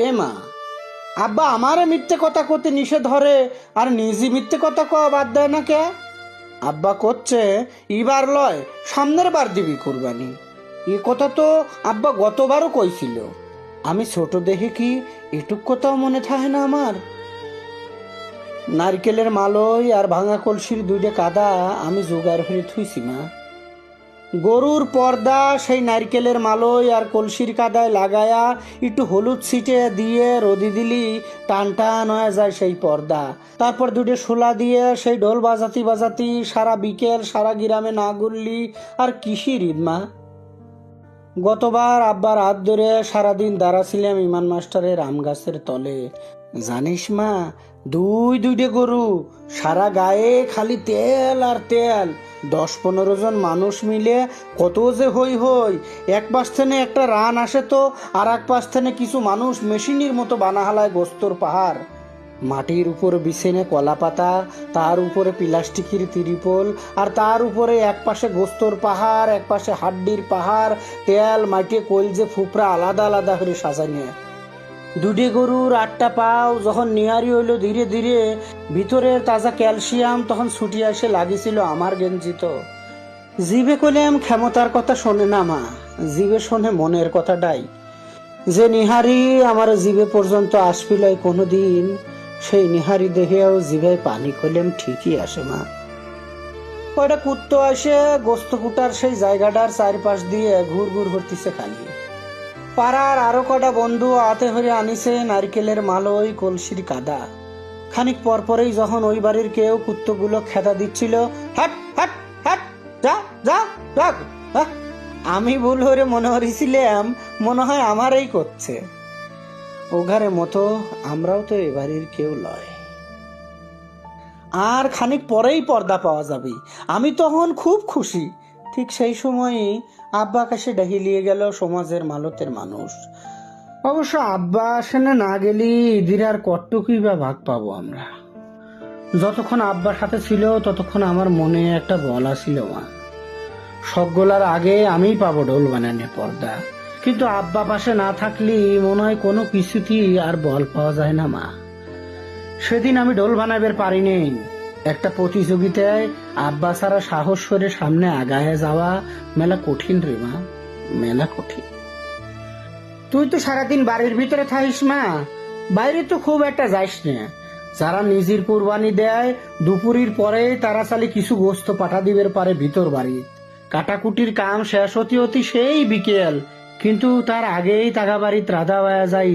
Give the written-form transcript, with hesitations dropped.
এ মা, আব্বা আমারে মিথ্যে কথা কতে নিষেধ ধরে আর নিজে মিথ্যে কথা কওয়া বাদ দেয় না কে? আব্বা করছে এবার লয় সামনের বার দিবি কুরবানি। এ কথা তো আব্বা গতবারও কইছিল। আমি ছোট দেখে কি এটুক কথাও মনে থাকে না আমার? নারকেলের মালই আর ভাঙা কলসির দুইটা কাদা আমি জোগাড় হয়ে থুইছি মা। গরুর পর্দা সেই নারকেলের মালই আর কলসির কাদায় লাগায়া একটু হলুদ ছিটে দিয়ে রোদি দিলি টান টান হয়ে যায় সেই পর্দা। তারপর দুটো শোলা দিয়ে সেই ঢোল বাজাতি বাজাতি সারা বিকেল সারা গ্রামে না ঘুরলি আর কিসির ঈদ মা। গতবার আব্বার হাত ধরে সারাদিন দাঁড়াছিলাম ইমান মাস্টারের আম গাছের তলে। জানিস মা, দুইটে গরু, সারা গায়ে খালি তেল আর তেল। 10-15 জন মানুষ মিলে কত যে হই হই। এক পাশ থেকে একটা রান আসে তো আর এক পাশ থেকে কিছু মানুষ মেশিনের মতো বানাহালায় গোস্তর পাহাড়। মাটির উপর বিছেনে কলা পাতা, তার উপরে প্লাস্টিকের তিরিপল, আর তার উপরে এক পাশে গোস্তর পাহাড়, এক পাশে হাড্ডির পাহাড়, তেল মাটি কলজে ফুপরা আলাদা আলাদা করে সাজানো। দুটি গরুর 8টা পাও যখন নিয়ারি হইল ধীরে ধীরে, ভিতরের তাজা ক্যালসিয়াম তখন ছুটি আসে লাগিছিল আমার গেঞ্জিত। জিভে কইলাম ক্ষমতার কথা শোনে না মা, জিভে শোনে মনের কথাটাই। যে নিহারি আমার জিভে পর্যন্ত আসছিল কোনোদিন, সেই নিহারি দেখেও জিভে পানি কইলাম ঠিকই আসে মা। কয়টা কুত্তো আসে গোস্ত কুটার সেই জায়গাটার চারপাশ দিয়ে ঘুর ঘুর করতেছে খালি। পাড়ার আরো কটা বন্ধু হাতে হরে আনিছে নারকেলের মালই কলসির কাদা। খানিক পরপরেই যখন ওই বাড়ির কেউ কুত্তগুলো খেদা দিচ্ছিল, হাট হাট হাট, যা যা যা, আমি ভুল হয়ে মনে হয়েছিলাম মনে হয় আমারই করছে। ওঘারে মতো আমরাও তো এ বাড়ির কেউ লয়। আর খানিক পরেই পর্দা পাওয়া যাবে, আমি তখন খুব খুশি। ঠিক সেই সময়ই আব্বা আকাশে ডাহিলিয়ে গেল সমাজের মালতের মানুষ। অবশ্য আব্বা আসেনে না গেলি ঈদের আর কটটুকুই বা ভাগ পাবো আমরা। যতক্ষণ আব্বার সাথে ছিল ততক্ষণ আমার মনে একটা বলা ছিল মা, সবগুলার আগে আমিই পাবো ঢোল বানানো পর্দা। কিন্তু আব্বা পাশে না থাকলে মনে হয় কোনো কিছুতেই আর বল পাওয়া যায় না মা। সেদিন আমি ঢোল বানাবার পারিনি। একটা প্রতিযোগিতায় আব্বা ছাড়া সাহস করে সামনে আগায় যাওয়া মেলা কঠিন রে মা, মেলা কঠিন। তুই তো সারাদিন বাড়ির ভিতরে থাকিস মা, বাইরে তো খুব একটা যাইস না। যারা নিজের কুরবানি দেয় দুপুরের পরে তারা চালি কিছু গোস্ত পাঠা দিবের পারে ভিতর বাড়ি। কাটাকুটির কাম শেষ হতে হতে সেই বিকেল, কিন্তু তার আগেই তাগা বাড়িতে রাধা হয়ে যায়।